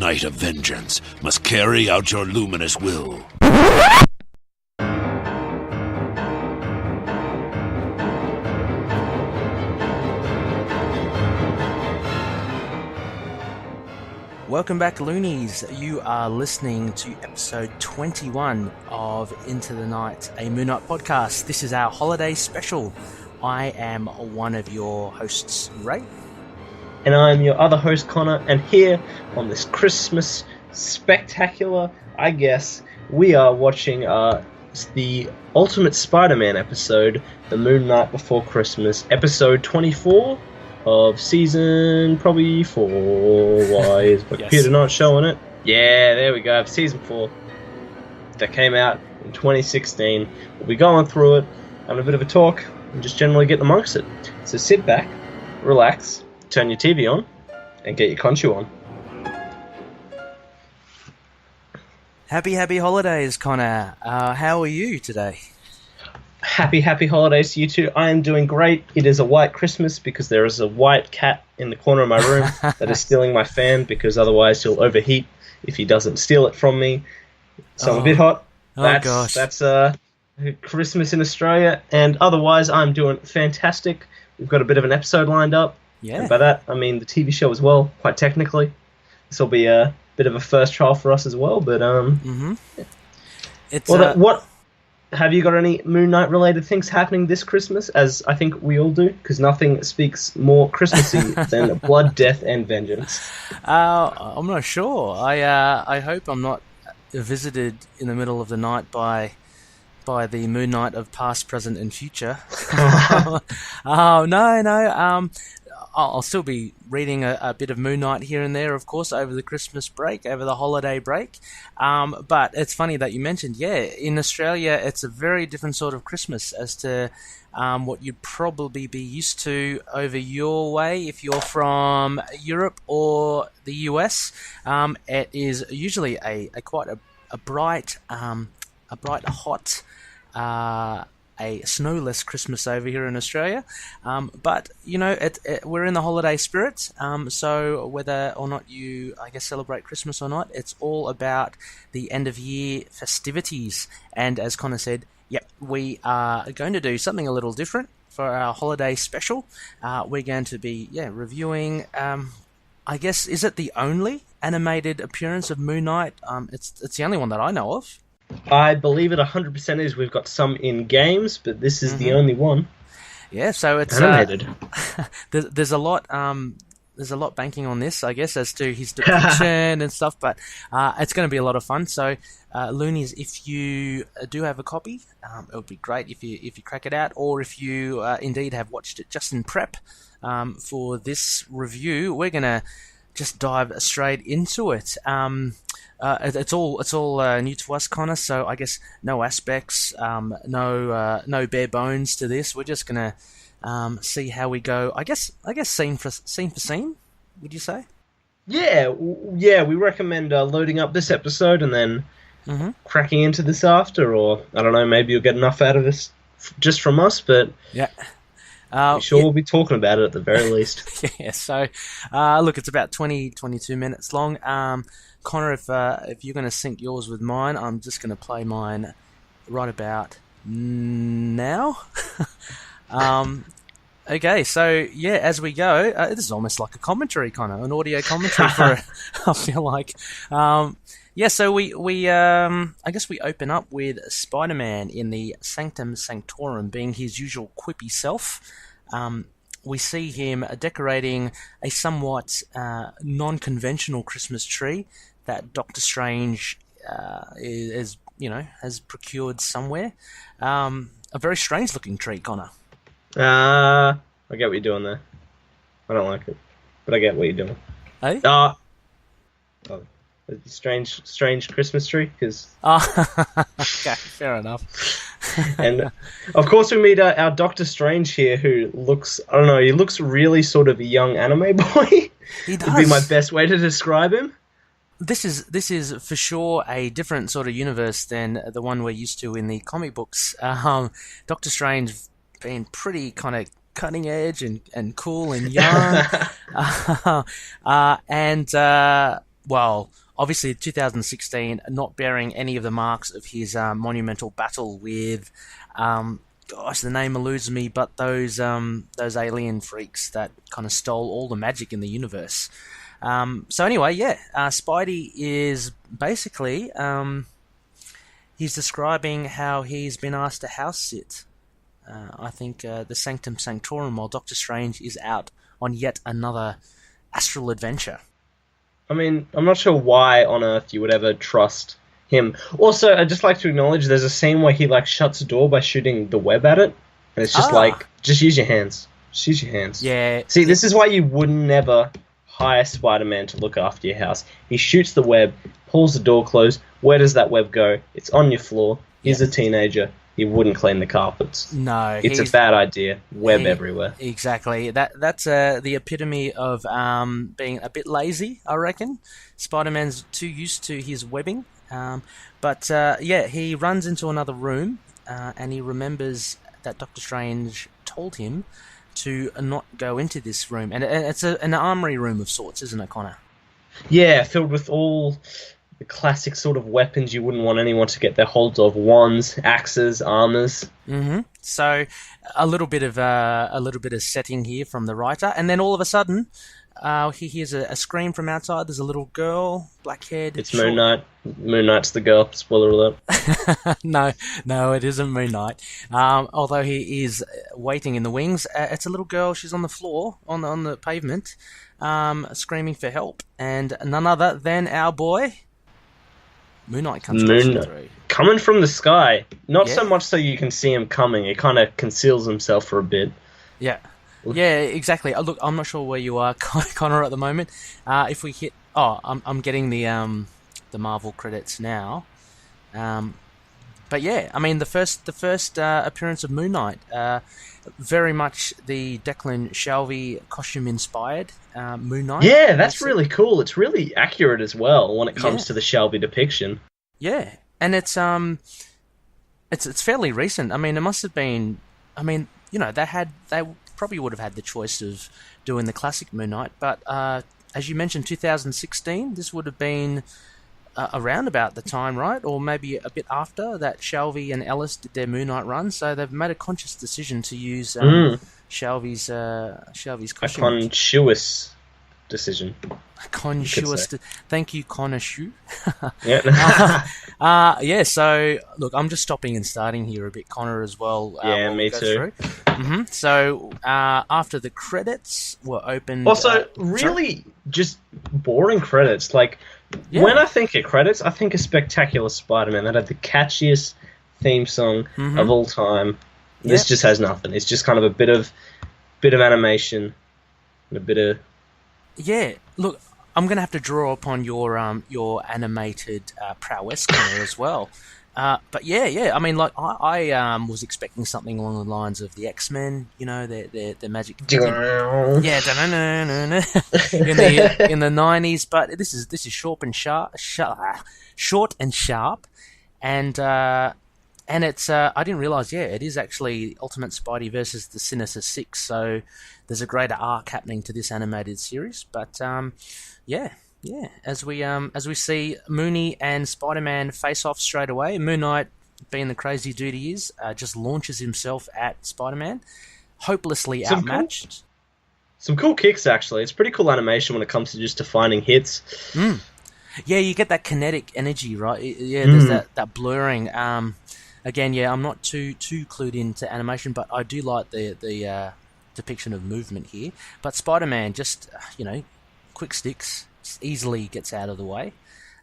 Knight of Vengeance must carry out your luminous will. Welcome back, Loonies. You are listening to episode 21 of Into the Night, a Moon Knight podcast. This is our holiday special. I am one of your hosts, Ray. And I'm your other host, Connor. And here on this Christmas spectacular, I guess, we are watching the Ultimate Spider-Man episode, The Moon Knight Before Christmas, episode 24. Of season probably 4. Why is my computer not showing it? Yeah, there we go. Season 4. That came out in 2016. We'll be going through it, having a bit of a talk, and just generally getting amongst it. So sit back, relax, turn your TV on, and get your Khonshu on. Happy holidays, Connor. How are you today? Happy holidays to you too. I am doing great. It is a white Christmas because there is a white cat in the corner of my room that is stealing my fan because otherwise he'll overheat if he doesn't steal it from me. So I'm a bit hot. That's Christmas in Australia. And otherwise I'm doing fantastic. We've got a bit of an episode lined up. Yeah. And by that I mean the TV show as well, quite technically. This will be a bit of a first trial for us as well. But It's what have you got any Moon Knight related things happening this Christmas, as I think we all do? Because nothing speaks more Christmassy than blood, death, and vengeance. I'm not sure. I hope I'm not visited in the middle of the night by the Moon Knight of past, present, and future. No. I'll still be reading a bit of Moon Knight here and there, of course, over the Christmas break, over the holiday break. But it's funny that you mentioned, in Australia, it's a very different sort of Christmas as to what you'd probably be used to over your way if you're from Europe or the US. It is usually a quite a bright, hot, a snowless Christmas over here in Australia, but we're in the holiday spirit, so whether or not you, I guess, celebrate Christmas or not, it's all about the end of year festivities. And as Connor said, we are going to do something a little different for our holiday special. We're going to be reviewing, I guess, is it the only animated appearance of Moon Knight? It's the only one that I know of. I believe it 100% is. We've got some in games, but this is the only one. Yeah, so it's animated. There's a lot. There's a lot banking on this, I guess, as to his depiction and stuff. But it's going to be a lot of fun. So, Loonies, if you do have a copy, it would be great if you crack it out, or if you indeed have watched it just in prep for this review, we're gonna just dive straight into it. It's all new to us, Connor. So I guess no aspects, no bare bones to this. We're just gonna see how we go. I guess scene for scene. Would you say? Yeah. We recommend loading up this episode and then cracking into this after, or I don't know. Maybe you'll get enough out of this just from us, but yeah. We'll be talking about it at the very least. Yeah, so look, it's about 22 minutes long. Connor, if you're going to sync yours with mine, I'm just going to play mine right about now. Okay, so as we go, this is almost like a commentary, Connor, an audio commentary for I feel like. So we I guess we open up with Spider-Man in the Sanctum Sanctorum, being his usual quippy self. We see him decorating a somewhat non-conventional Christmas tree that Doctor Strange has procured somewhere. A very strange-looking tree, Connor. I get what you're doing there. I don't like it, but I get what you're doing. Hey? Strange Christmas tree, because... Okay, fair enough. And, of course, we meet our Doctor Strange here, who looks... I don't know, he looks really sort of a young anime boy. He does. Would be my best way to describe him. This is for sure a different sort of universe than the one we're used to in the comic books. Doctor Strange being pretty kind of cutting edge and cool and young. well, obviously 2016, not bearing any of the marks of his monumental battle with, gosh, the name eludes me, but those alien freaks that kind of stole all the magic in the universe. So anyway, Spidey is basically he's describing how he's been asked to house sit. I think the Sanctum Sanctorum, while Doctor Strange is out on yet another astral adventure. I mean, I'm not sure why on earth you would ever trust him. Also, I'd just like to acknowledge there's a scene where he like shuts a door by shooting the web at it, and it's just like, just use your hands. Just use your hands. Yeah. See, this is why you would never hire Spider-Man to look after your house. He shoots the web, pulls the door closed. Where does that web go? It's on your floor. He's a teenager. He wouldn't clean the carpets. No, it's a bad idea. Web everywhere. Exactly. That's the epitome of being a bit lazy, I reckon. Spider-Man's too used to his webbing. But he runs into another room and he remembers that Doctor Strange told him to not go into this room. And it's an armory room of sorts, isn't it, Connor? Yeah, filled with all the classic sort of weapons you wouldn't want anyone to get their hold of: wands, axes, armors. Mm-hmm. So a little bit of setting here from the writer, and then all of a sudden, he hears a scream from outside. There's a little girl, black-haired. It's Moon Knight. Moon Knight's the girl. Spoiler alert. No, it isn't Moon Knight. Although he is waiting in the wings. It's a little girl. She's on the floor, on the pavement, screaming for help, and none other than our boy Moon Knight comes through. Coming from the sky. Not so much so you can see him coming. He kind of conceals himself for a bit. Yeah. Yeah, exactly. Look, I'm not sure where you are, Connor, at the moment. If we hit... I'm getting the Marvel credits now. But yeah, I mean, the first appearance of Moon Knight, very much the Declan Shalvey costume-inspired Moon Knight. Yeah, that's really cool. It's really accurate as well when it comes to the Shalvey depiction. Yeah, and it's fairly recent. I mean, it must have been... I mean, you know, they probably would have had the choice of doing the classic Moon Knight, but as you mentioned, 2016, this would have been around about the time, right? Or maybe a bit after that Shalvey and Ellis did their Moon Knight run, so they've made a conscious decision to use Shalvey's costume. A conscious decision. Thank you, Connor Shu. Yeah. So look, I'm just stopping and starting here a bit, Connor, as well. Yeah, me too. Mm-hmm. So after the credits were opened... Also, really just boring credits. Like, when I think of credits, I think of Spectacular Spider-Man. That had the catchiest theme song of all time. This just has nothing. It's just kind of a bit of animation and a bit of... Yeah, look, I'm going to have to draw upon your animated prowess, Connor, as well. But yeah, I mean, like, I was expecting something along the lines of the X-Men, you know, their magic... in the 90s, but this is short and sharp, and it's I didn't realise, it is actually Ultimate Spidey versus the Sinister Six, so there's a greater arc happening to this animated series. But as we see Moonie and Spider-Man face off straight away, Moon Knight, being the crazy dude he is, just launches himself at Spider-Man, hopelessly outmatched. Some cool kicks, actually. It's pretty cool animation when it comes to just defining hits. Yeah, you get that kinetic energy, right? Yeah, there's that blurring. Again, I'm not too clued into animation, but I do like the depiction of movement here. But Spider-Man just, quick sticks, just easily gets out of the way.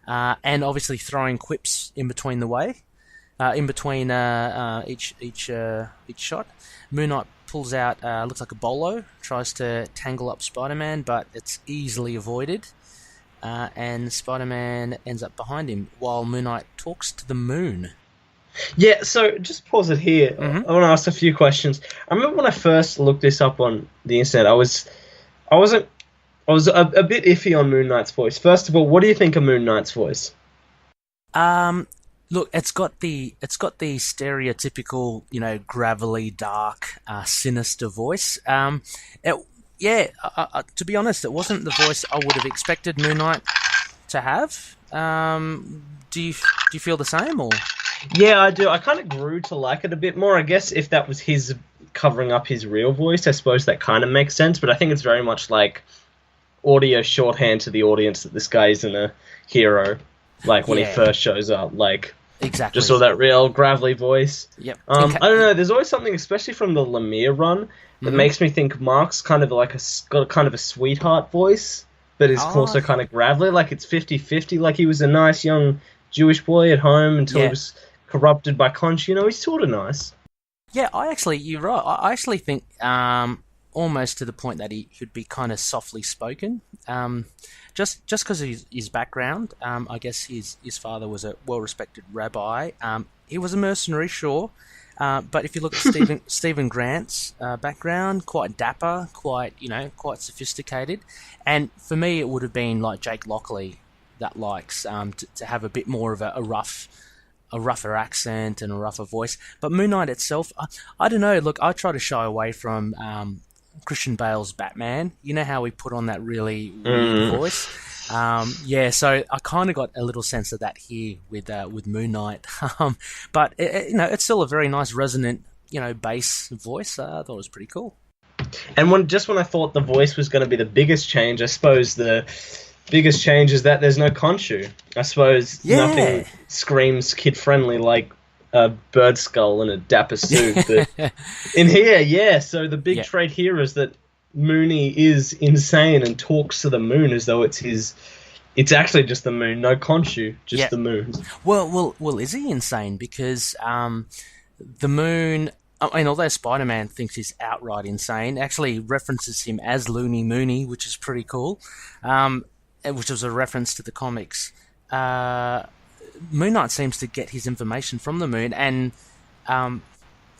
And obviously throwing quips in between the way, in between each shot. Moon Knight pulls out, looks like a bolo, tries to tangle up Spider-Man, but it's easily avoided. And Spider-Man ends up behind him while Moon Knight talks to the moon. Yeah, so just pause it here. I want to ask a few questions. I remember when I first looked this up on the internet, I was a bit iffy on Moon Knight's voice. First of all, what do you think of Moon Knight's voice? Look, it's got the stereotypical, gravelly, dark, sinister voice. To be honest, it wasn't the voice I would have expected Moon Knight to have. Do you feel the same, or? Yeah, I do. I kind of grew to like it a bit more. I guess if that was his covering up his real voice, I suppose that kind of makes sense. But I think it's very much like audio shorthand to the audience that this guy isn't a hero. Like when he first shows up, like exactly, just all that real gravelly voice. Yep. I don't know. There's always something, especially from the Lemire run, that makes me think Mark's kind of like got kind of a sweetheart voice, but is also kind of gravelly. Like it's 50-50. Like he was a nice young Jewish boy at home until he was corrupted by Khonshu. You know, he's sort of nice. Yeah, you're right. I actually think almost to the point that he should be kind of softly spoken. Just because of his background, I guess his father was a well-respected rabbi. He was a mercenary, sure, but if you look at Stephen Grant's background, quite dapper, quite sophisticated, and for me, it would have been like Jake Lockley that likes to have a bit more of a rougher accent and a rougher voice. But Moon Knight itself, I don't know. Look, I try to shy away from Christian Bale's Batman. You know how he put on that really weird voice? So I kind of got a little sense of that here with Moon Knight. But it's still a very nice resonant, bass voice. I thought it was pretty cool. And when I thought the voice was going to be the biggest change, I suppose the biggest change is that there's no Khonshu. I suppose nothing screams kid-friendly like a bird skull and a dapper suit. But in here, so the big trait here is that Moonie is insane and talks to the moon as though it's his. It's actually just the moon, no Khonshu, just the moon. Well, is he insane? Because the moon. I mean, although Spider-Man thinks he's outright insane, actually references him as Looney Mooney, which is pretty cool. Which was a reference to the comics. Moon Knight seems to get his information from the moon, and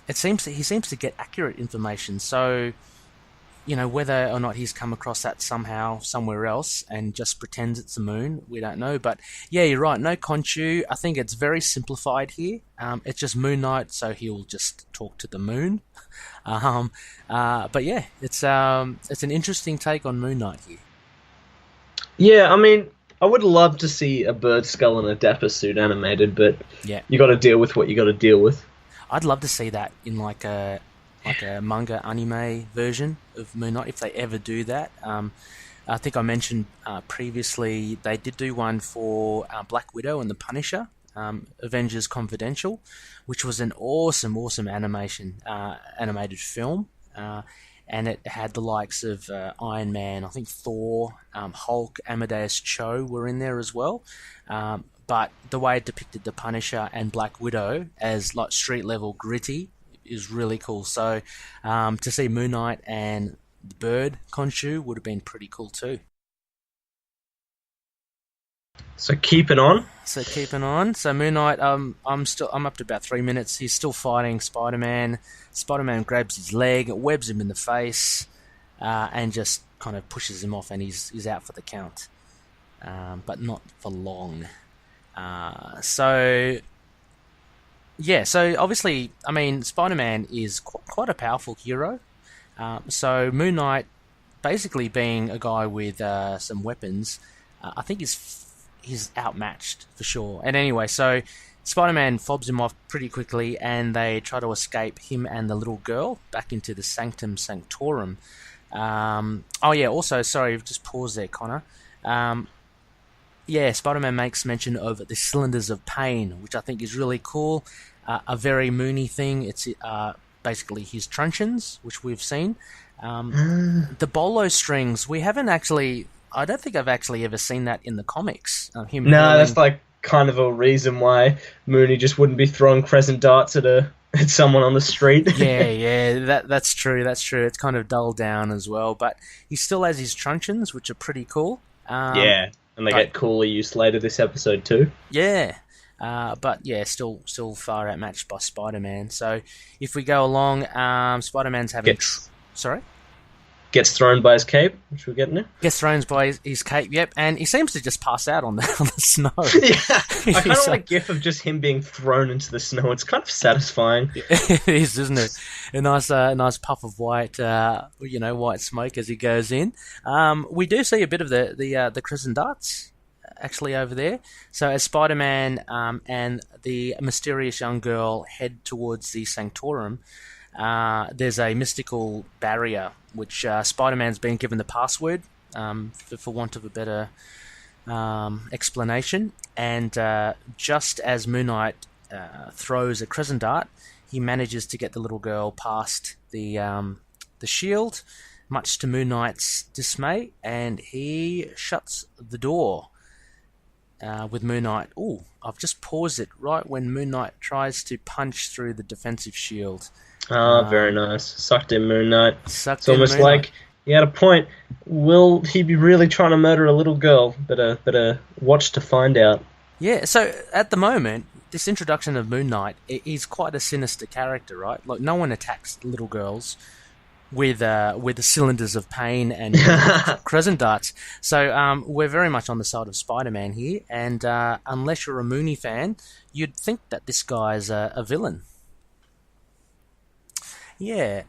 he seems to get accurate information. So, whether or not he's come across that somehow somewhere else and just pretends it's the moon, we don't know. But yeah, you're right. No Khonshu. I think it's very simplified here. It's just Moon Knight, so he'll just talk to the moon. But yeah, it's an interesting take on Moon Knight here. Yeah, I mean, I would love to see a bird skull and a dapper suit animated, but you got to deal with what you got to deal with. I'd love to see that in like a manga anime version of Moon Knight if they ever do that. I think I mentioned previously they did do one for Black Widow and the Punisher, Avengers Confidential, which was an awesome animated film. And it had the likes of Iron Man, I think Thor, Hulk, Amadeus Cho were in there as well. But the way it depicted the Punisher and Black Widow as like street level gritty is really cool. So to see Moon Knight and the bird Khonshu would have been pretty cool too. So keeping on. So Moon Knight, I'm up to about 3 minutes. He's still fighting Spider-Man. Spider-Man grabs his leg, webs him in the face, and just kind of pushes him off, and he's out for the count. But not for long. So obviously, I mean, Spider-Man is quite a powerful hero. So Moon Knight, basically being a guy with some weapons, I think he's outmatched for sure. And anyway, so Spider-Man fobs him off pretty quickly, and they try to escape, him and the little girl, back into the Sanctum Sanctorum. Also, sorry, just pause there, Connor. Spider-Man makes mention of the Cylinders of Pain, which I think is really cool. A very Mooney thing. It's basically his truncheons, which we've seen. The bolo strings, we haven't actually... I don't think I've actually ever seen that in the comics. That's like kind of a reason why Moonie just wouldn't be throwing crescent darts at someone on the street. That's true. It's kind of dulled down as well, but he still has his truncheons, which are pretty cool. And they get cooler used later this episode too. Still far outmatched by Spider-Man. So if we go along, Spider-Man's having... Sorry? Gets thrown by his cape, which we're getting there. Gets thrown by his cape, yep, and he seems to just pass out on the snow. I kind of want a gif of just him being thrown into the snow. It's kind of satisfying. It is, isn't it? A nice puff of white smoke as he goes in. We do see a bit of the crescent darts actually over there. So as Spider-Man and the mysterious young girl head towards the Sanctorum, there's a mystical barrier which Spider-Man's been given the password, for want of a better explanation. And just as Moon Knight throws a crescent dart, he manages to get the little girl past the shield, much to Moon Knight's dismay, and he shuts the door with Moon Knight. Ooh, I've just paused it right when Moon Knight tries to punch through the defensive shield. Very nice. Sucked in Moon Knight. It's almost like he had a point. Will he be really trying to murder a little girl? Better watch to find out. Yeah, so at the moment, this introduction of Moon Knight, he's quite a sinister character, right? Like, no one attacks little girls with the cylinders of pain and crescent darts. So we're very much on the side of Spider-Man here, and unless you're a Moonie fan, you'd think that this guy's a villain. Yeah,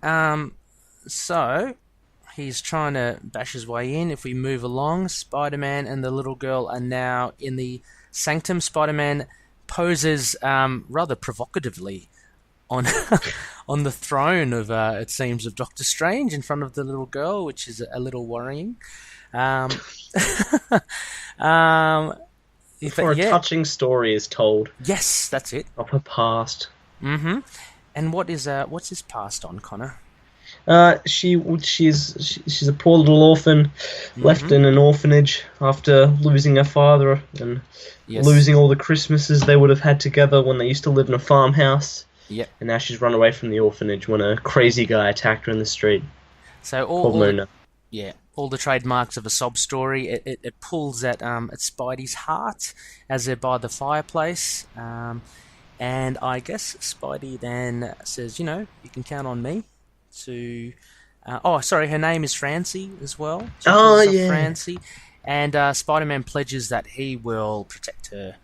so he's trying to bash his way in. If we move along, Spider-Man and the little girl are now in the Sanctum. Spider-Man poses rather provocatively on on the throne of, it seems, of Doctor Strange in front of the little girl, which is a little worrying. Before a touching story is told. Yes, that's it. Of her past. Mm-hmm. And what's his past on, Connor? She's a poor little orphan, left in an orphanage after losing her father and losing all the Christmases they would have had together when they used to live in a farmhouse. Yep. And now she's run away from the orphanage when a crazy guy attacked her in the street. So all the trademarks of a sob story. It pulls at Spidey's heart as they're by the fireplace. And I guess Spidey then says, you can count on me to... her name is Francie as well. Francie. And Spider-Man pledges that he will protect her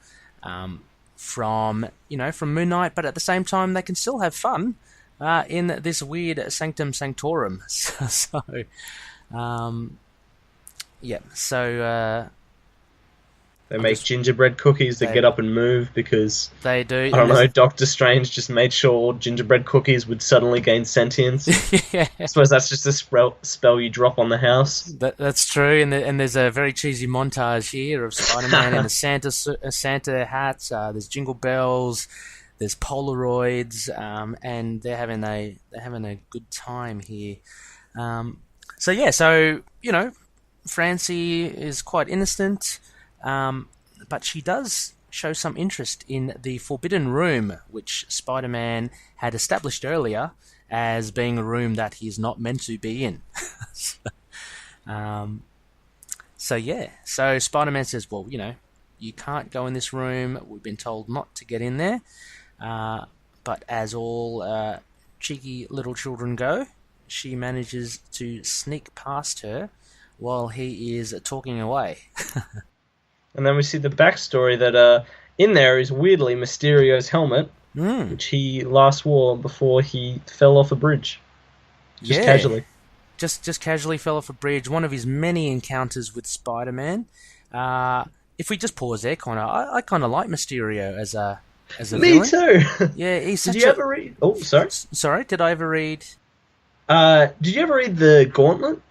from Moon Knight, but at the same time they can still have fun in this weird Sanctum Sanctorum. They make gingerbread cookies that get up and move because... They do. I don't know, Doctor Strange just made sure all gingerbread cookies would suddenly gain sentience. Yeah. I suppose that's just a spell you drop on the house. That's true, and there's a very cheesy montage here of Spider-Man in a Santa hat. There's jingle bells, there's Polaroids, and they're having a good time here. Francie is quite innocent. But she does show some interest in the Forbidden Room, which Spider-Man had established earlier as being a room that he's not meant to be in. So Spider-Man says, well, you can't go in this room. We've been told not to get in there. But as all cheeky little children go, she manages to sneak past her while he is talking away. And then we see the backstory that in there is weirdly Mysterio's helmet, which he last wore before he fell off a bridge. Casually. Just casually fell off a bridge. One of his many encounters with Spider-Man. If we just pause there, Connor, I kind of like Mysterio as a Me villain. too. Yeah, he's Did you ever read... Oh, sorry. Sorry, did I ever read... Did you ever read the Gauntlet?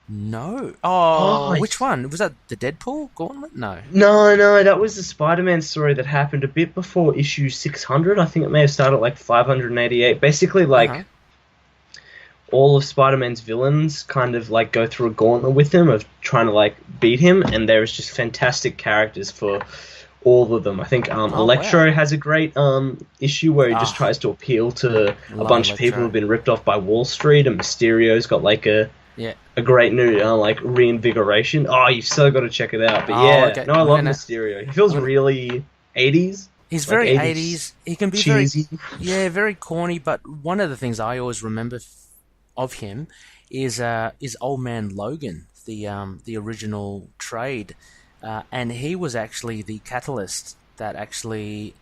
No. Oh, which one? Was that the Deadpool Gauntlet? No. No, that was the Spider-Man story that happened a bit before issue 600. I think it may have started at like 588. Basically, all of Spider-Man's villains kind of like go through a gauntlet with him of trying to like beat him, and there's just fantastic characters for all of them. I think Electro has a great issue where he just tries to appeal to a bunch of people who've been ripped off by Wall Street, and Mysterio's got like a great new reinvigoration. Oh, you've so got to check it out. But I love Mysterio. He feels really 80s. He's very 80s. He can be cheesy. Very corny. But one of the things I always remember of him is Old Man Logan, the original trade, and he was actually the catalyst that actually.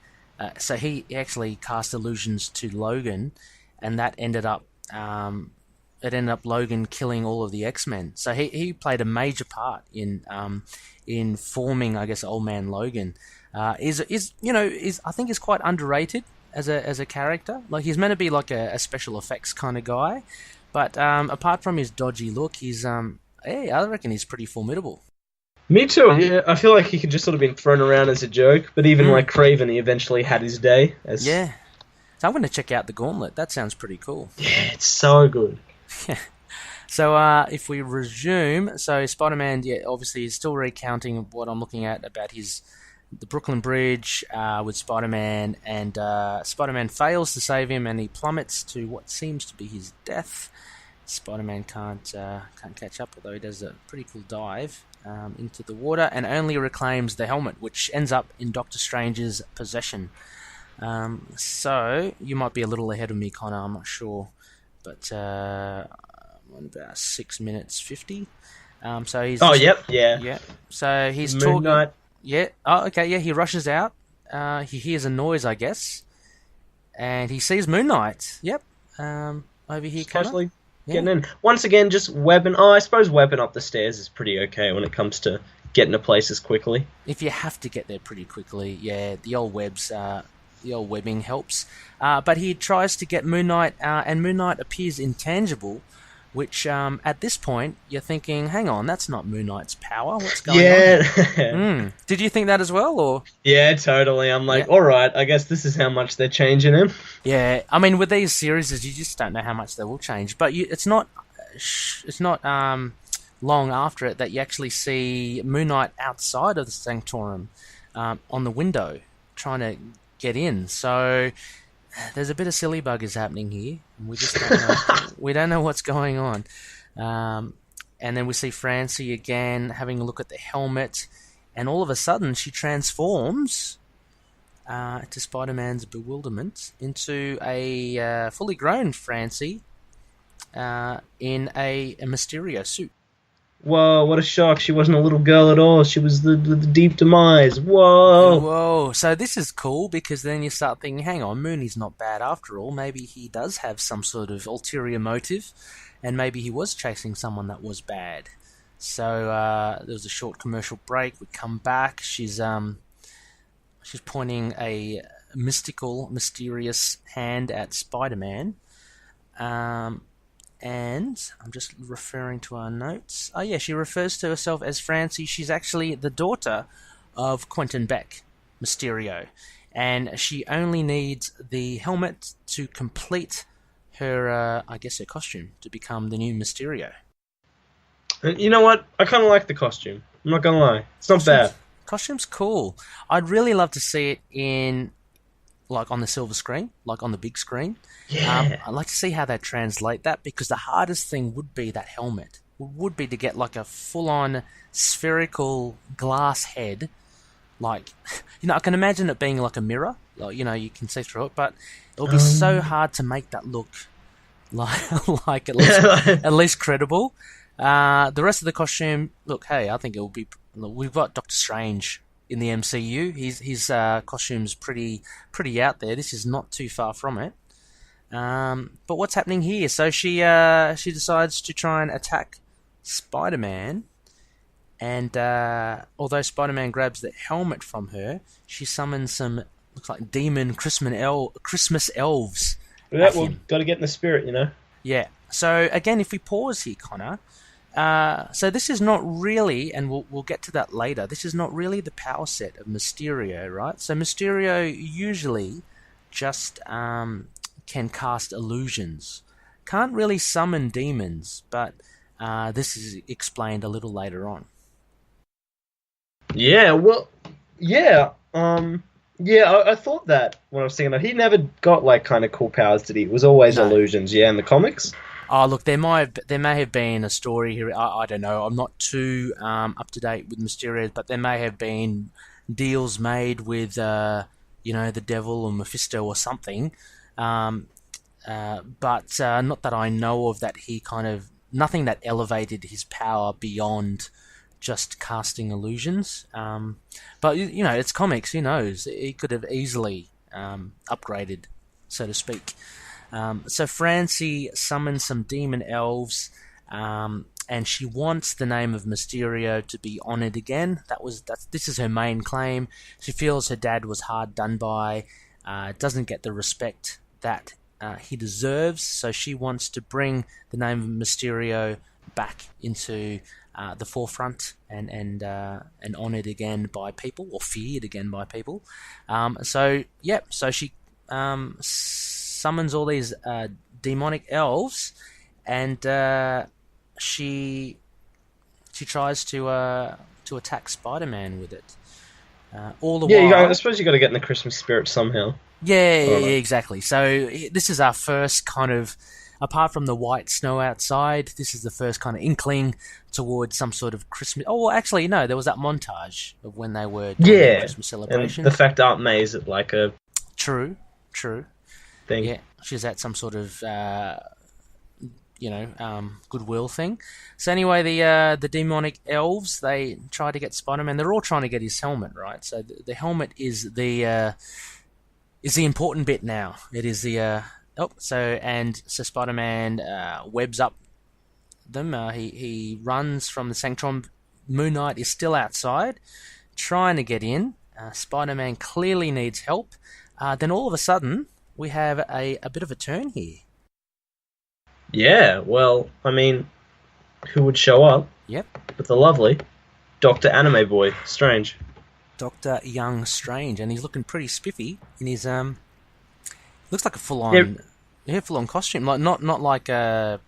So he actually cast illusions to Logan, and that ended up it ended up Logan killing all of the X-Men. So he played a major part in forming, I guess, Old Man Logan. I think is quite underrated as a character. Like, he's meant to be like a special effects kind of guy, but apart from his dodgy look, he's I reckon he's pretty formidable. Me too. Yeah, I feel like he could just sort of been thrown around as a joke, but even like Craven, he eventually had his day. Yeah. So I'm going to check out the Gauntlet. That sounds pretty cool. Yeah, it's so good. So if we resume, so Spider-Man, obviously is still recounting what I'm looking at about the Brooklyn Bridge with Spider-Man, and Spider-Man fails to save him, and he plummets to what seems to be his death. Spider-Man can't catch up, although he does a pretty cool dive into the water, and only reclaims the helmet, which ends up in Doctor Strange's possession. So you might be a little ahead of me, Connor. I'm not sure, but I'm about 6 minutes 50. So he's. Oh, yep, yeah. Yeah. So he's Moon talking. Knight. Yeah. Oh, okay. Yeah. He rushes out. He hears a noise, I guess, and he sees Moon Knight. Yep. Over here, Casually getting in. Once again, just webbing. Oh, I suppose webbing up the stairs is pretty okay when it comes to getting to places quickly. If you have to get there pretty quickly, yeah, the old webbing helps. But he tries to get Moon Knight, and Moon Knight appears intangible, which at this point you're thinking, hang on, that's not Moon Knight's power. What's going on? Yeah. Did you think that as well, or? Yeah, totally. I'm like, all right, I guess this is how much they're changing him. Yeah, I mean, with these series, you just don't know how much they will change. But it's not long after it that you actually see Moon Knight outside of the Sanctorum on the window trying to get in. So there's a bit of silly buggers happening here, and we just don't know. We don't know what's going on. And then we see Francie again having a look at the helmet, and all of a sudden she transforms, to Spider-Man's bewilderment, into a fully grown Francie in a Mysterio suit. Whoa, what a shock. She wasn't a little girl at all. She was the deep demise. Whoa. So this is cool, because then you start thinking, hang on, Moonie's not bad after all. Maybe he does have some sort of ulterior motive, and maybe he was chasing someone that was bad. So there was a short commercial break. We come back. She's pointing a mystical, mysterious hand at Spider-Man. And I'm just referring to our notes. Oh yeah, she refers to herself as Francie. She's actually the daughter of Quentin Beck, Mysterio. And she only needs the helmet to complete her, her costume, to become the new Mysterio. And you know what? I kind of like the costume. I'm not going to lie. It's not bad. Costume's cool. I'd really love to see it in, like, on the silver screen, like on the big screen. Yeah. I'd like to see how they translate that, because the hardest thing would be that helmet. Would be to get like a full-on spherical glass head. Like, I can imagine it being like a mirror. Like, you can see through it, but it'll be so hard to make that look like at least credible. The rest of the costume, look, hey, I think it will be. We've got Doctor Strange in the MCU. His costume's pretty out there. This is not too far from it. But what's happening here? So she decides to try and attack Spider-Man, and although Spider-Man grabs the helmet from her, she summons some, looks like demon Christmas elves. Yeah, well, got to get in the spirit, Yeah. So again, if we pause here, Connor. So this is not really, and we'll get to that later, this is not really the power set of Mysterio, right? So Mysterio usually just can cast illusions. Can't really summon demons, but this is explained a little later on. Yeah, well, yeah. I thought that when I was thinking that. He never got, like, kind of cool powers, did he? It was always illusions, in the comics? Oh, look, there may have been a story here. I don't know. I'm not too up to date with Mysterio, but there may have been deals made with, the devil or Mephisto or something. But not that I know of, that he kind of, nothing that elevated his power beyond just casting illusions. But it's comics. Who knows? He could have easily upgraded, so to speak. So Francie summons some demon elves, and she wants the name of Mysterio to be honoured again. This is her main claim. She feels her dad was hard done by, doesn't get the respect that he deserves, so she wants to bring the name of Mysterio back into the forefront and honoured again by people, or feared again by people. So she summons all these demonic elves, and she tries to attack Spider-Man with it. All the while, I suppose you got to get in the Christmas spirit somehow. Yeah, exactly. So this is our first kind of, apart from the white snow outside, this is the first kind of inkling towards some sort of Christmas. Oh, well, actually, no, there was that montage of when they were doing the Christmas celebration. And the fact Aunt May's at like a true thing. Yeah, she's at some sort of goodwill thing. So anyway, the demonic elves, they try to get Spider-Man. They're all trying to get his helmet, right? So the helmet is the important bit now. It is the so Spider-Man webs up them. He runs from the Sanctum. Moon Knight is still outside, trying to get in. Spider-Man clearly needs help. Then all of a sudden, we have a bit of a turn here. Yeah, well, I mean, who would show up? Yep. But the lovely Dr. Anime Boy Strange. Dr. Young Strange, and he's looking pretty spiffy in his looks like a full-on full-on costume, like not like not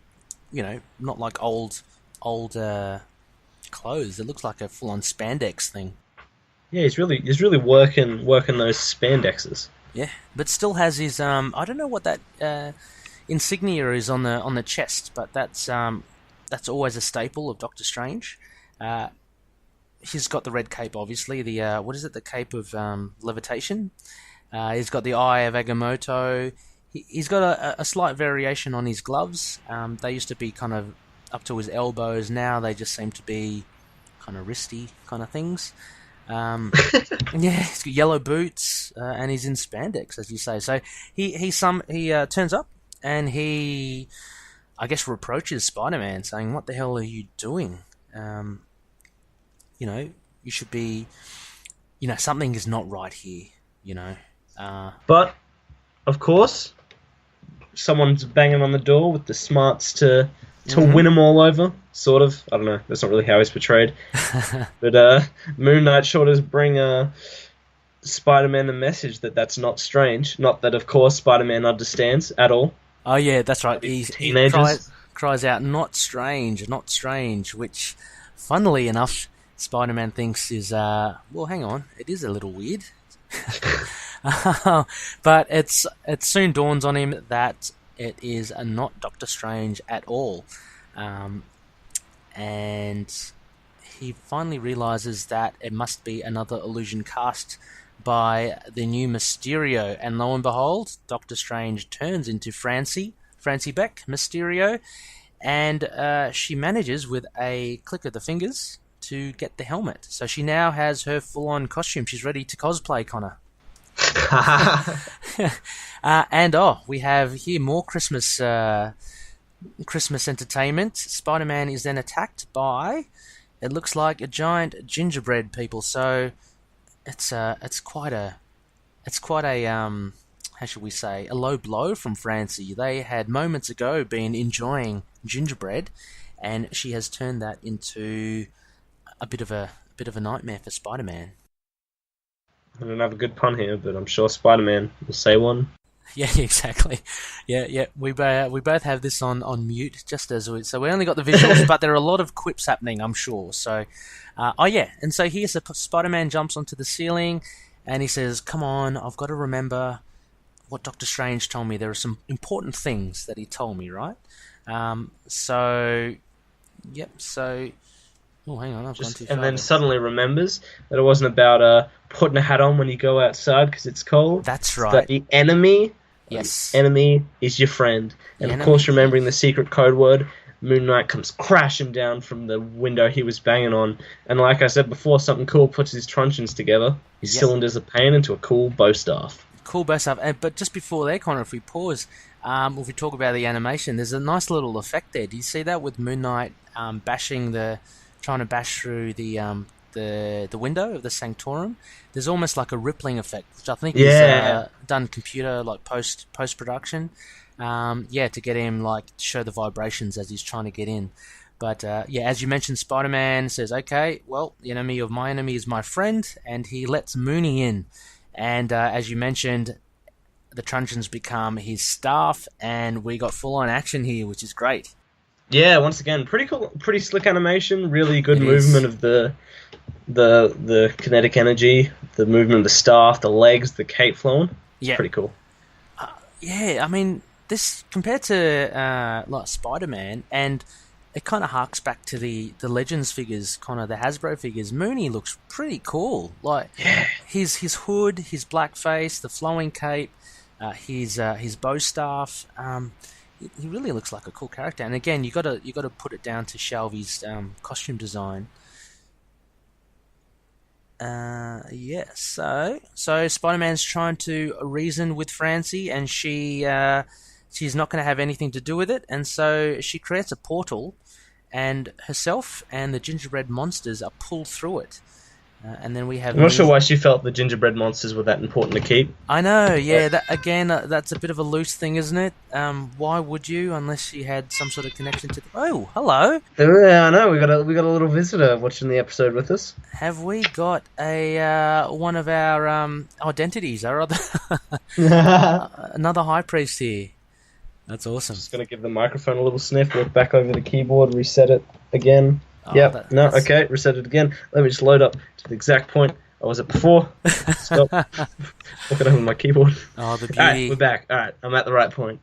like old clothes. It looks like a full-on spandex thing. Yeah, he's really working those spandexes. Yeah, but still has his I don't know what that insignia is on the chest, but that's always a staple of Doctor Strange. He's got the red cape, obviously. The what is it? The cape of levitation. He's got the Eye of Agamotto. He's got a slight variation on his gloves. They used to be kind of up to his elbows. Now they just seem to be kind of wristy kind of things. Yeah, he's got yellow boots, and he's in spandex, as you say. So he turns up, and he, I guess, reproaches Spider-Man, saying, "What the hell are you doing? You should be, something is not right here, But, of course, someone's banging on the door with the smarts to win him all over, sort of. I don't know, that's not really how he's portrayed. But Moon Knight sure does bring Spider-Man the message that that's not strange. Not that, of course, Spider-Man understands at all. Oh, yeah, that's right. He cries out, not strange, which, funnily enough, Spider-Man thinks is, well, hang on, it is a little weird. But it soon dawns on him that it is not Doctor Strange at all. And he finally realizes that it must be another illusion cast by the new Mysterio. And lo and behold, Doctor Strange turns into Francie Beck, Mysterio, and she manages with a click of the fingers to get the helmet. So she now has her full-on costume. She's ready to cosplay, Connor. And we have here more Christmas entertainment. Spider-Man is then attacked by, it looks like, a giant gingerbread people. So it's quite a how should we say, a low blow from Francie. They had moments ago been enjoying gingerbread, and she has turned that into a bit of a nightmare for Spider-Man. I don't have a good pun here, but I'm sure Spider-Man will say one. Yeah, exactly. Yeah. We both have this on mute, so we only got the visuals, but there are a lot of quips happening, I'm sure. So, and so here Spider-Man jumps onto the ceiling, and he says, "Come on, I've got to remember what Doctor Strange told me. There are some important things that he told me, right?" Oh, hang on, I've gone too far. And then suddenly remembers that it wasn't about putting a hat on when you go outside because it's cold. That's right. That the enemy, yes, enemy is your friend. And of course, remembering the secret code word, Moon Knight comes crashing down from the window he was banging on. And like I said before, something cool puts his truncheons together, his cylinders of pain into a cool bow staff. Cool bow staff. But just before there, Connor, if we pause, if we talk about the animation, there's a nice little effect there. Do you see that with Moon Knight trying to bash through the window of the Sanctorum? There's almost like a rippling effect, which I think is done computer like post production. To get him to show the vibrations as he's trying to get in. But as you mentioned, Spider-Man says, "Okay, well, the enemy of my enemy is my friend," and he lets Moonie in. And as you mentioned, the truncheons become his staff, and we got full-on action here, which is great. Yeah, once again, pretty cool, pretty slick animation, really good movement of the kinetic energy, the movement of the staff, the legs, the cape flowing. Yeah, pretty cool. I mean, this compared to Spider-Man, and it kind of harks back to the Legends figures, kind of the Hasbro figures. Moonie looks pretty cool. His hood, his black face, the flowing cape, his bow staff. He really looks like a cool character. And again, you got to put it down to Shelby's costume design. So Spider-Man's trying to reason with Francie, and she's not going to have anything to do with it, and so she creates a portal, and herself and the gingerbread monsters are pulled through it. And then we have... I'm not sure why she felt the gingerbread monsters were that important to keep. I know, yeah. That's a bit of a loose thing, isn't it? Why would you, unless she had some sort of connection to... Oh, hello! Yeah, I know. We got a little visitor watching the episode with us. Have we got one of our identities? Our other another High Priest here. That's awesome. Just going to give the microphone a little sniff, look back over the keyboard, reset it again. Okay, reset it again. Let me just load up to the exact point I was at before. Stop. Looking over my keyboard. Oh, the beauty. Alright, we're back. Alright, I'm at the right point.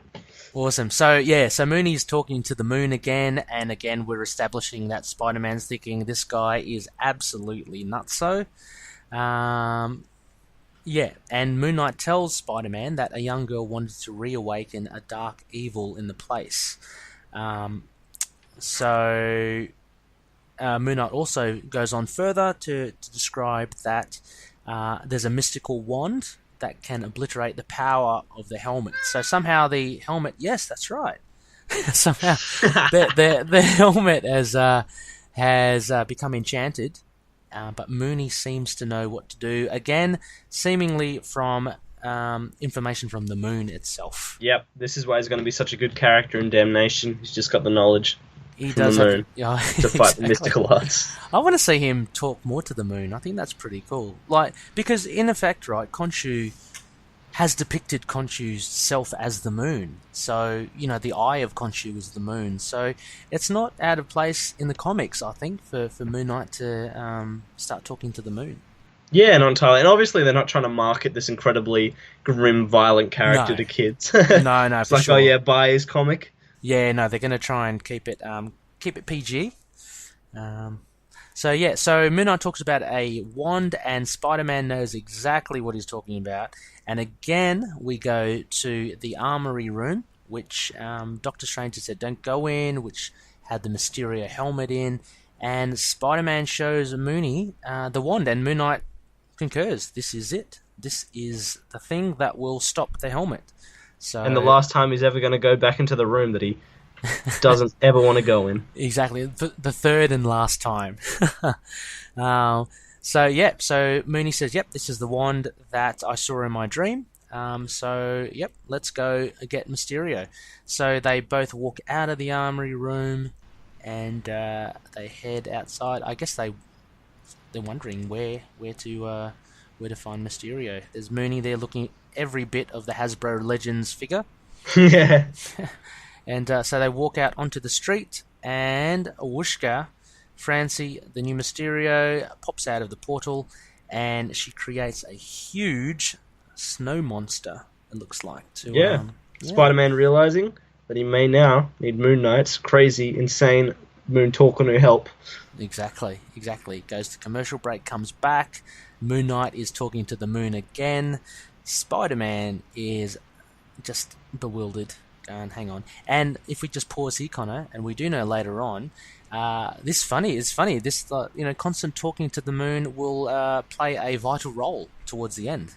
Awesome. So Moonie's talking to the moon again, and again we're establishing that Spider-Man's thinking this guy is absolutely nutso. And Moon Knight tells Spider-Man that a young girl wanted to reawaken a dark evil in the place. Moon Knight also goes on further to describe that there's a mystical wand that can obliterate the power of the helmet. So somehow the helmet, yes, that's right. Somehow the helmet has become enchanted. But Moonie seems to know what to do. Again, seemingly from information from the moon itself. Yep, this is why he's going to be such a good character in Damnation. He's just got the knowledge from the moon to fight the mystical arts. I want to see him talk more to the moon. I think that's pretty cool. Because in effect, right, Khonshu has depicted Khonshu's self as the moon. So, the eye of Khonshu is the moon. So it's not out of place in the comics, I think, for Moon Knight to start talking to the moon. Yeah, not entirely. And obviously they're not trying to market this incredibly grim, violent character to kids. No, it's for sure. Buy his comic. Yeah, no, they're going to try and keep it PG. So Moon Knight talks about a wand, and Spider-Man knows exactly what he's talking about. And again, we go to the armory room, which Doctor Strange had said don't go in, which had the Mysterio helmet in. And Spider-Man shows Moonie the wand, and Moon Knight concurs. This is it. This is the thing that will stop the helmet. And the last time he's ever going to go back into the room that he doesn't ever want to go in. Exactly. The third and last time. So Moonie says, yep, this is the wand that I saw in my dream. Let's go get Mysterio. So they both walk out of the armory room, and they head outside. I guess they're wondering where to find Mysterio. There's Moonie there looking every bit of the Hasbro Legends figure. Yeah. And so they walk out onto the street, and Wooshka, Francie, the new Mysterio, pops out of the portal, and she creates a huge snow monster, it looks like. Spider-Man realizing that he may now need Moon Knight's crazy, insane Moon Talkanu help. Exactly. Goes to commercial break, comes back. Moon Knight is talking to the moon again. Spider-Man is just bewildered. Hang on. And if we just pause here, Connor, and we do know later on, it's funny. This, constant talking to the moon will play a vital role towards the end.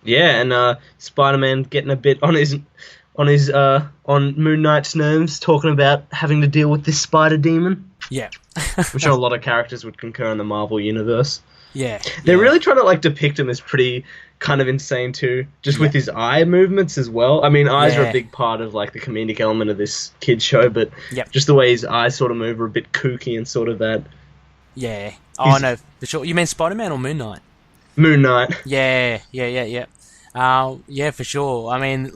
Yeah, and Spider-Man getting a bit on on his on Moon Knight's nerves, talking about having to deal with this spider demon. Yeah. I'm sure a lot of characters would concur in the Marvel universe. Yeah. They're really trying to depict him as pretty kind of insane too, just with his eye movements as well. I mean, eyes are a big part of the comedic element of this kids show, but just the way his eyes sort of move are a bit kooky and sort of that. Yeah. Oh no, for sure. You mean Spider-Man or Moon Knight? Moon Knight. Yeah, for sure. I mean,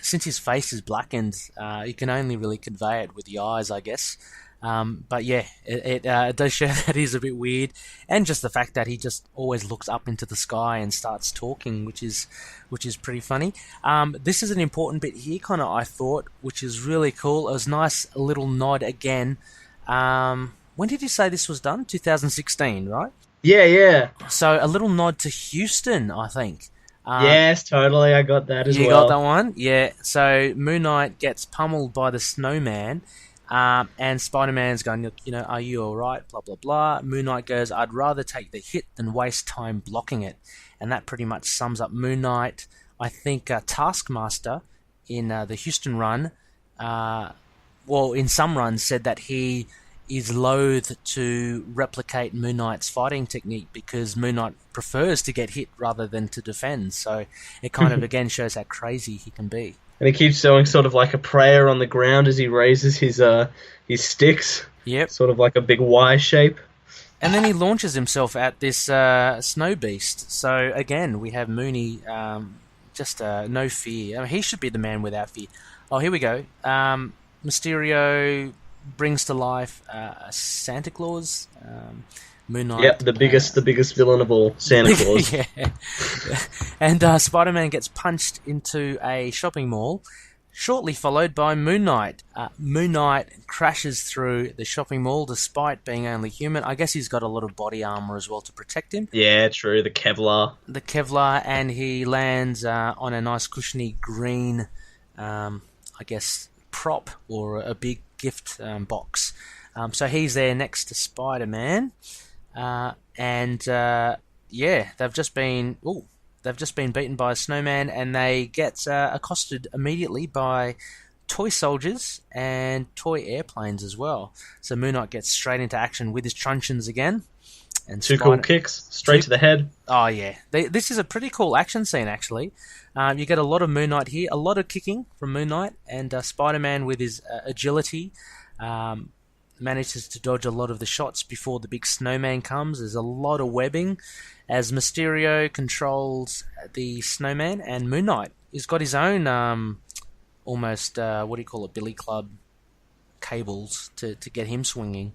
since his face is blackened, you can only really convey it with the eyes, I guess. But yeah, it does show that he's a bit weird, and just the fact that he just always looks up into the sky and starts talking, which is pretty funny. This is an important bit here, Connor, I thought, which is really cool. It was a nice little nod again. When did you say this was done? 2016, right? Yeah. So a little nod to Houston, I think. Yes, totally. I got that as well. You got that one? Yeah. So Moon Knight gets pummeled by the snowman, and Spider-Man's going, are you all right? Blah, blah, blah. Moon Knight goes, I'd rather take the hit than waste time blocking it. And that pretty much sums up Moon Knight. I think Taskmaster in the Houston run, in some runs, said that he is loath to replicate Moon Knight's fighting technique because Moon Knight prefers to get hit rather than to defend. So it kind of, again, shows how crazy he can be. And he keeps doing sort of like a prayer on the ground as he raises his sticks. Yep. Sort of like a big Y shape. And then he launches himself at this snow beast. So again, we have Moonie, just no fear. I mean, he should be the man without fear. Oh, here we go. Mysterio brings to life Santa Claus. Moon Knight. Yep, the biggest villain of all, Santa Claus. Yeah. And Spider-Man gets punched into a shopping mall, shortly followed by Moon Knight. Moon Knight crashes through the shopping mall despite being only human. I guess he's got a lot of body armor as well to protect him. Yeah, true, the Kevlar. And he lands on a nice cushiony green, I guess, prop or a big gift box. So he's there next to Spider-Man. They've just been beaten by a snowman, and they get accosted immediately by toy soldiers and toy airplanes as well. So Moon Knight gets straight into action with his truncheons again. And Two cool kicks, straight to the head. Oh yeah, this is a pretty cool action scene actually. You get a lot of Moon Knight here, a lot of kicking from Moon Knight, and Spider-Man with his agility manages to dodge a lot of the shots before the big snowman comes. There's a lot of webbing as Mysterio controls the snowman, and Moon Knight has got his own almost billy club cables to get him swinging.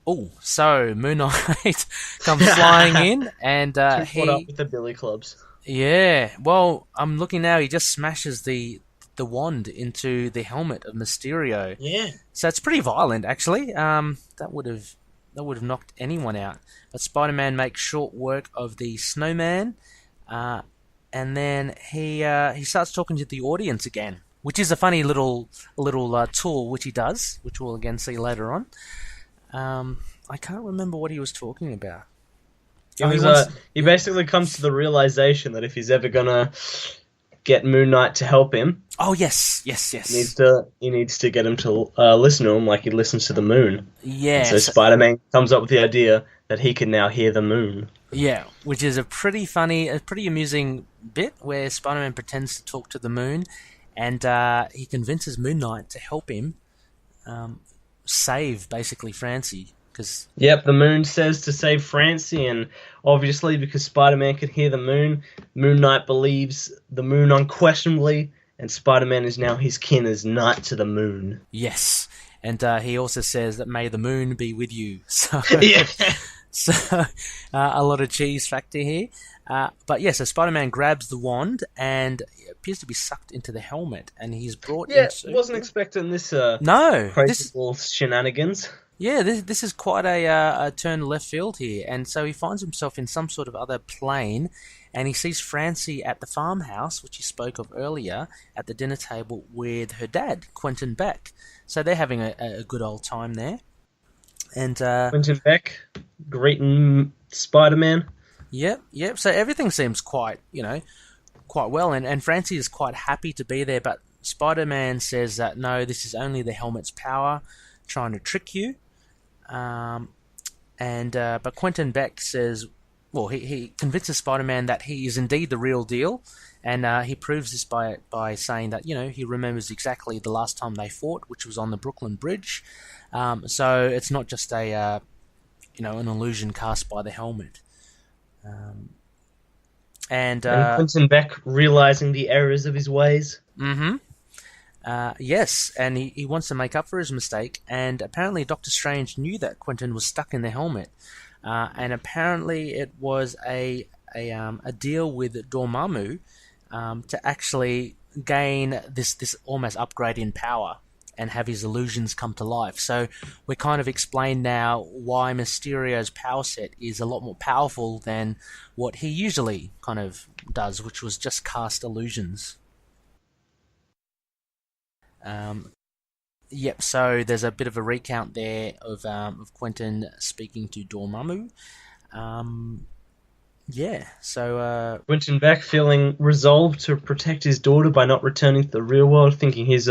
Oh, so Moon Knight comes flying in, and he caught up with the billy clubs. Yeah, well, I'm looking now. He just smashes the wand into the helmet of Mysterio. Yeah. So it's pretty violent, actually. That would have knocked anyone out. But Spider-Man makes short work of the snowman, and then he starts talking to the audience again, which is a funny little tool which he does, which we'll again see later on. I can't remember what he was talking about. He basically comes to the realization that if he's ever gonna get Moon Knight to help him. Oh yes. He needs to get him to listen to him like he listens to the moon. Yeah. And so Spider-Man comes up with the idea that he can now hear the moon. Yeah, which is a pretty funny, a pretty amusing bit where Spider-Man pretends to talk to the moon, and he convinces Moon Knight to help him save basically Francie. Yep, the moon says to save Francie, and obviously because Spider-Man can hear the moon, Moon Knight believes the moon unquestionably, and Spider-Man is now his kin as Knight to the Moon. Yes, and he also says that may the moon be with you. So, yeah. So a lot of cheese factor here. But yeah, so Spider-Man grabs the wand and appears to be sucked into the helmet, and he's brought into... Yeah, wasn't expecting this crazy little shenanigans. Yeah, this is quite a turn left field here, and so he finds himself in some sort of other plane, and he sees Francie at the farmhouse, which he spoke of earlier, at the dinner table with her dad, Quentin Beck. So they're having a good old time there. And Quentin Beck greeting Spider-Man. Yep. So everything seems quite well, and Francie is quite happy to be there, but Spider-Man says that no, this is only the helmet's power trying to trick you. But Quentin Beck says, well, he convinces Spider-Man that he is indeed the real deal, and he proves this by saying that he remembers exactly the last time they fought, which was on the Brooklyn Bridge. So it's not just an illusion cast by the helmet. And Quentin Beck realizing the errors of his ways. Mm-hmm. Yes, and he wants to make up for his mistake, and apparently Doctor Strange knew that Quentin was stuck in the helmet, and apparently it was a deal with Dormammu to actually gain this almost upgrade in power and have his illusions come to life. So we kind of explain now why Mysterio's power set is a lot more powerful than what he usually kind of does, which was just cast illusions. So there's a bit of a recount there of Quentin speaking to Dormammu. Quentin Beck feeling resolved to protect his daughter by not returning to the real world, thinking he's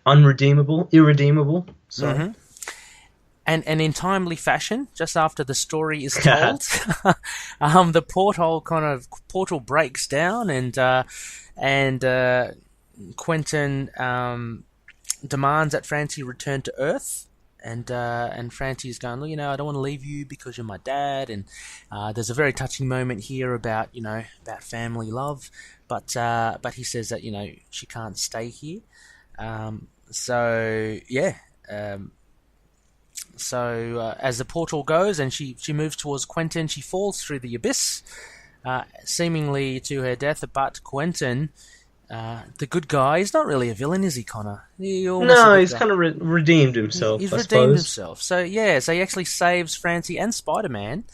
irredeemable. Sorry. Mm-hmm. And in timely fashion, just after the story is told, the portal breaks down, and Quentin demands that Francie return to Earth, and Francie's going, I don't want to leave you because you're my dad, and there's a very touching moment here about family love, but he says that she can't stay here. As the portal goes and she moves towards Quentin, she falls through the abyss, seemingly to her death. But Quentin, the good guy, he's not really a villain, is he, Connor? He's kind of redeemed himself. He's redeemed himself. So he actually saves Francie and Spider-Man,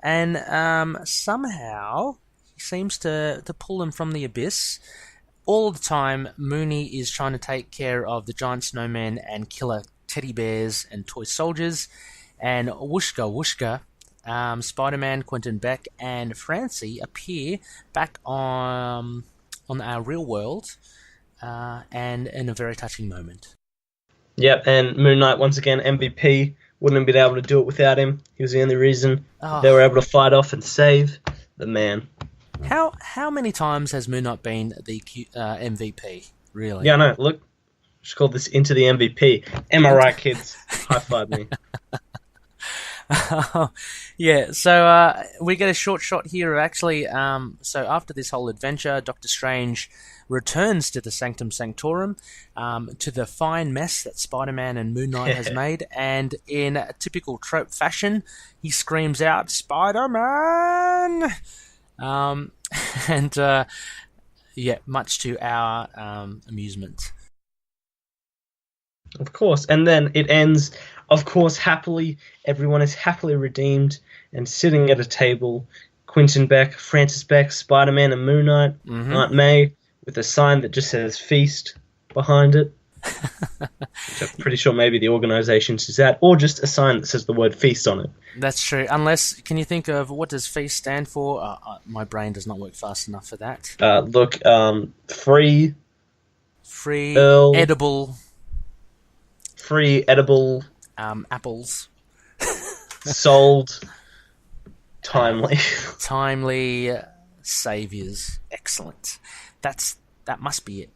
and somehow he seems to pull them from the abyss. All the time, Moonie is trying to take care of the giant snowman and killer teddy bears and toy soldiers. And whooshka, Spider-Man, Quentin Beck, and Francie appear back on our real world, and in a very touching moment. Yep, and Moon Knight, once again, MVP. Wouldn't have been able to do it without him. He was the only reason they were able to fight off and save the man. How many times has Moon Knight been the MVP, really? Yeah, I know. Look, just called this Into the MVP. Am I right, kids? High five me. So we get a short shot here of actually, so after this whole adventure, Doctor Strange returns to the Sanctum Sanctorum, to the fine mess that Spider-Man and Moon Knight has made, and in typical trope fashion, he screams out, "Spider-Man!" Much to our amusement. Of course, and then it ends, of course, happily. Everyone is happily redeemed and sitting at a table. Quentin Beck, Francis Beck, Spider-Man, and Moon Knight, Aunt May, with a sign that just says "Feast" behind it. Which I'm pretty sure maybe the organisation says that, or just a sign that says the word "Feast" on it. That's true. Unless, can you think of what does "Feast" stand for? My brain does not work fast enough for that. Free, Earl, edible. Free, edible. Apples. Sold. Timely. Timely saviors. Excellent. That must be it.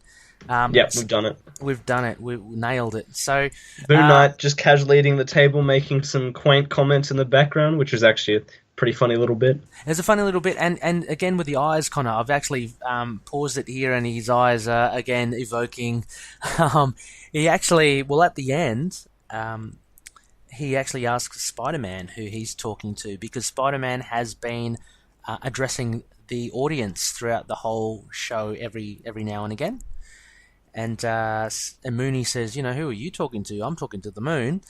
We've done it. We've done it. We nailed it. So Moon Knight just casually eating the table, making some quaint comments in the background, which was actually a pretty funny little bit. It's a funny little bit, and again with the eyes, Connor, I've actually paused it here, and his eyes are again evoking. He actually, at the end, he actually asks Spider-Man who he's talking to, because Spider-Man has been addressing the audience throughout the whole show every now and again. And Moonie says, who are you talking to? I'm talking to the moon.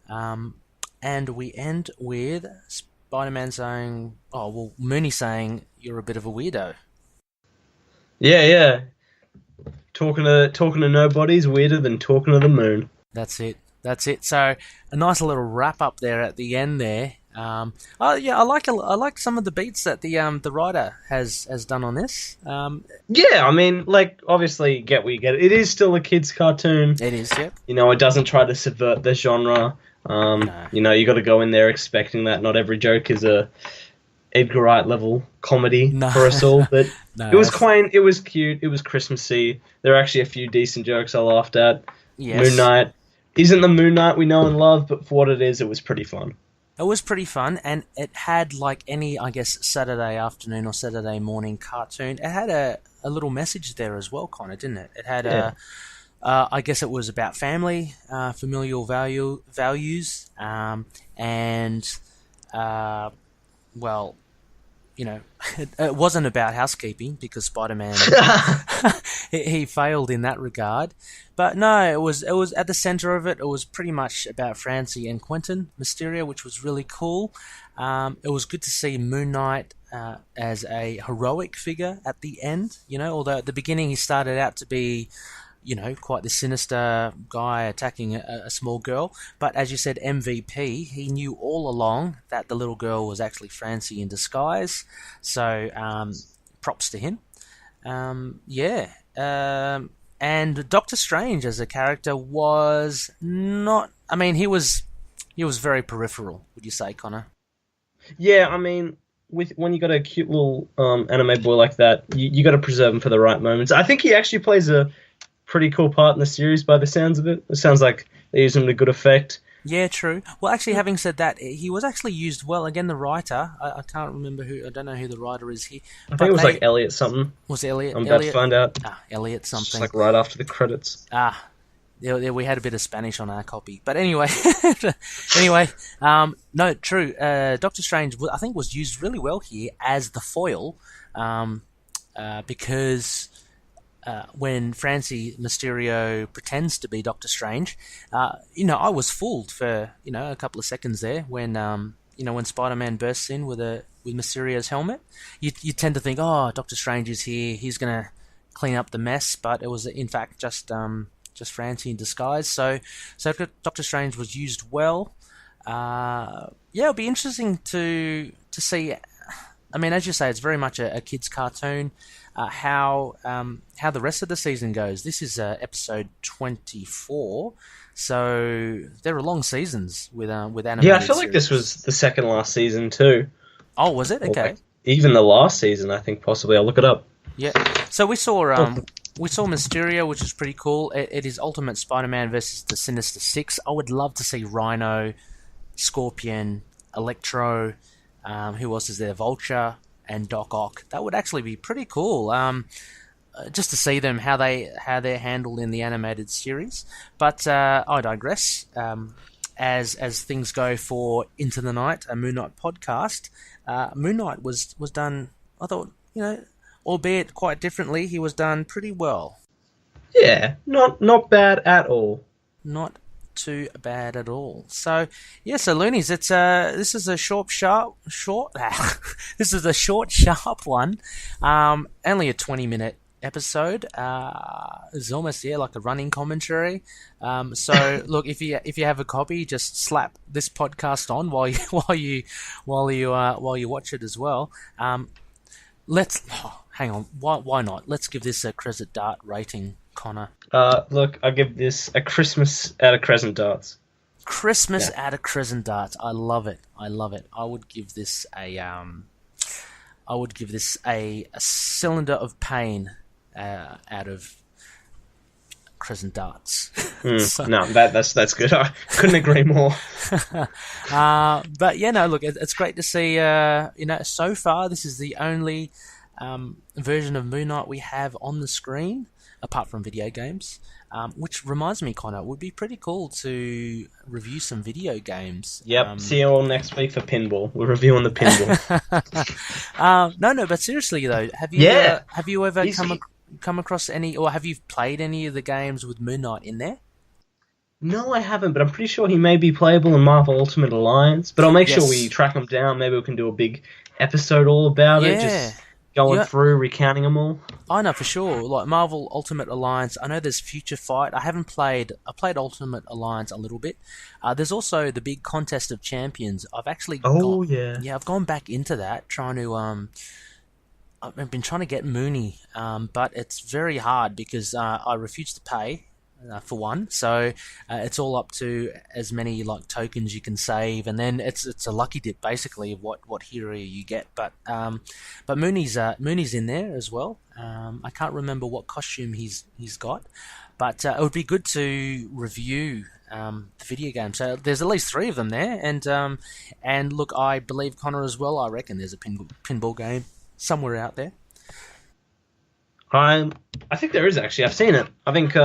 And we end with Spider-Man saying, Moonie saying, "You're a bit of a weirdo." Yeah. Talking to nobody's weirder than talking to the moon. That's it. So a nice little wrap up there at the end there. Yeah, I like some of the beats that the writer has done on this. Yeah, I mean, like, obviously, get what you get. It is still a kids' cartoon. It is, yep. You know, it doesn't try to subvert the genre. No. You know, you got to go in there expecting that not every joke is a Edgar Wright level comedy for us all. But No, it was quaint, it was cute, it was Christmassy. There are actually a few decent jokes I laughed at. Yes. Moon Knight isn't the Moon Knight we know and love, but for what it is, it was pretty fun. It was pretty fun, and it had, like any, I guess, Saturday afternoon or Saturday morning cartoon, it had a little message there as well, Connor, didn't it? It had I guess it was about family, familial values, and, well, you know, it wasn't about housekeeping because Spider-Man he failed in that regard. But no, it was at the center of it. It was pretty much about Francie and Quentin Mysterio, which was really cool. It was good to see Moon Knight as a heroic figure at the end. You know, although at the beginning he started out to be, you know, quite the sinister guy attacking a small girl. But as you said, MVP, he knew all along that the little girl was actually Francie in disguise. So, props to him. And Doctor Strange as a character was not... I mean, he was very peripheral, would you say, Connor? Yeah, I mean, when you got a cute little anime boy like that, you got to preserve him for the right moments. I think he actually plays a pretty cool part in the series by the sounds of it. It sounds like they use him to good effect. Yeah, true. Well, actually, having said that, he was actually used well. Again, the writer, I can't remember who, I don't know who the writer is here. I think it was like Elliot something. Was Elliot? I'm about to find out. Elliot something. Just like right after the credits. Yeah, we had a bit of Spanish on our copy. But anyway, no, true. Doctor Strange, I think, was used really well here as the foil, because when Francie Mysterio pretends to be Doctor Strange, you know, I was fooled for, you know, a couple of seconds there when, you know, when Spider-Man bursts in with Mysterio's helmet. You tend to think, oh, Doctor Strange is here, he's gonna clean up the mess, but it was in fact just Francie in disguise. So Doctor Strange was used well. Yeah, it'll be interesting to see. I mean, as you say, it's very much a kids' cartoon. How the rest of the season goes. This is episode 24, so there are long seasons with animated. Yeah, I feel series. like this was the second last season too. Oh, was it? Okay. Like, even the last season, I think possibly. I'll look it up. Yeah. So we saw Mysterio, which is pretty cool. It is Ultimate Spider-Man versus the Sinister Six. I would love to see Rhino, Scorpion, Electro. Who else is there? Vulture and Doc Ock. That would actually be pretty cool. Just to see them how they're handled in the animated series. But I digress. As things go for Into the Night, a Moon Knight podcast, Moon Knight was done. I thought, you know, albeit quite differently, he was done pretty well. Yeah, not bad at all. Not too bad at all. So yeah, so Loonies, it's this is a short this is a short sharp one. Only a 20-minute episode. It's almost like a running commentary. So look, if you have a copy, just slap this podcast on while you watch it as well. Hang on, why not? Let's give this a Crescent Dart rating, Connor. Look, I give this a Christmas out of Crescent Darts. Christmas out of Crescent Darts. I love it. I would give this a cylinder of pain out of Crescent Darts. So, no, that's good. I couldn't agree more. But yeah, no, look, it's great to see. You know, so far this is the only version of Moon Knight we have on the screen, apart from video games. Which reminds me, Connor, it would be pretty cool to review some video games. Yep, see you all next week for pinball. We're reviewing the pinball. No, but seriously though, have you ever come across any, or have you played any of the games with Moon Knight in there? No, I haven't, but I'm pretty sure he may be playable in Marvel Ultimate Alliance. But I'll make sure we track him down. Maybe we can do a big episode all about it. going Yeah. through, recounting them all. I know for sure. Like Marvel Ultimate Alliance, I know there's Future Fight. I played Ultimate Alliance a little bit. There's also the big Contest of Champions. I've gone back into that, trying to I've been trying to get Moonie, but it's very hard because I refuse to pay. For one, so it's all up to as many like tokens you can save, and then it's a lucky dip basically of what hero you get. But Moonie's in there as well. I can't remember what costume he's got, but it would be good to review the video game. So there's at least 3 of them there, and look, I believe Connor as well. I reckon there's a pinball game somewhere out there. I think there is actually. I've seen it. I think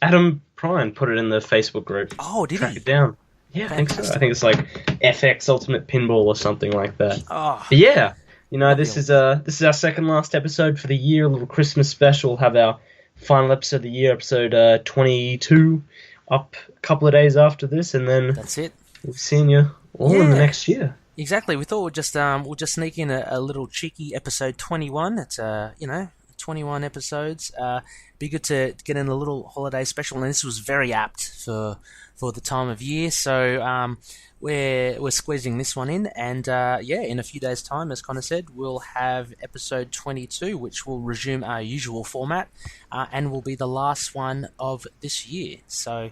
Adam Prine put it in the Facebook group. Oh, did Track he? it down. Yeah, Fantastic. I think so. I think it's like FX Ultimate Pinball or something like that. Oh, But yeah, this is our second last episode for the year, a little Christmas special. We'll have our final episode of the year, episode 22, up a couple of days after this, and then that's it. we'll be seeing you all in the next year. Exactly. We thought we'll just sneak in a little cheeky episode 21. It's 21 episodes. Be good to get in a little holiday special, and this was very apt for the time of year. So we're squeezing this one in, and in a few days' time, as Connor said, we'll have episode 22, which will resume our usual format, and will be the last one of this year. So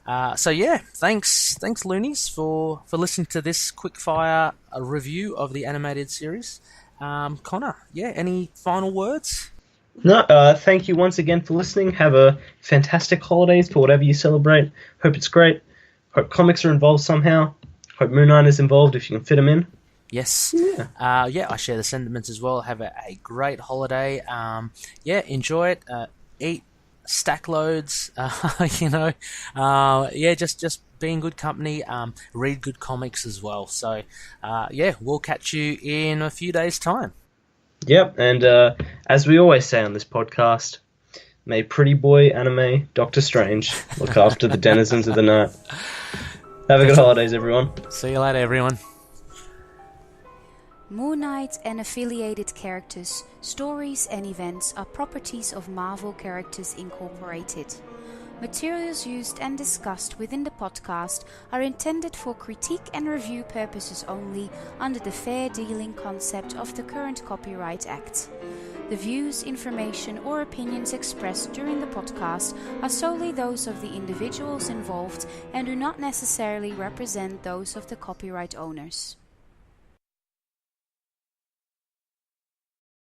thanks Loonies for listening to this quickfire review of the animated series. Connor, any final words? No, thank you once again for listening. Have a fantastic holidays for whatever you celebrate. Hope it's great. Hope comics are involved somehow. Hope Moon Knight is involved if you can fit him in. Yes. I share the sentiments as well. Have a great holiday. Enjoy it. Eat stack loads. Just be in good company. Read good comics as well. So, we'll catch you in a few days' time. Yep, and as we always say on this podcast, may pretty boy anime Doctor Strange look after the denizens of the night. Have a good holidays, everyone. See you later, everyone. Moon Knight and affiliated characters, stories and events are properties of Marvel Characters Incorporated. Materials used and discussed within the podcast are intended for critique and review purposes only under the fair dealing concept of the current Copyright Act. The views, information or opinions expressed during the podcast are solely those of the individuals involved and do not necessarily represent those of the copyright owners.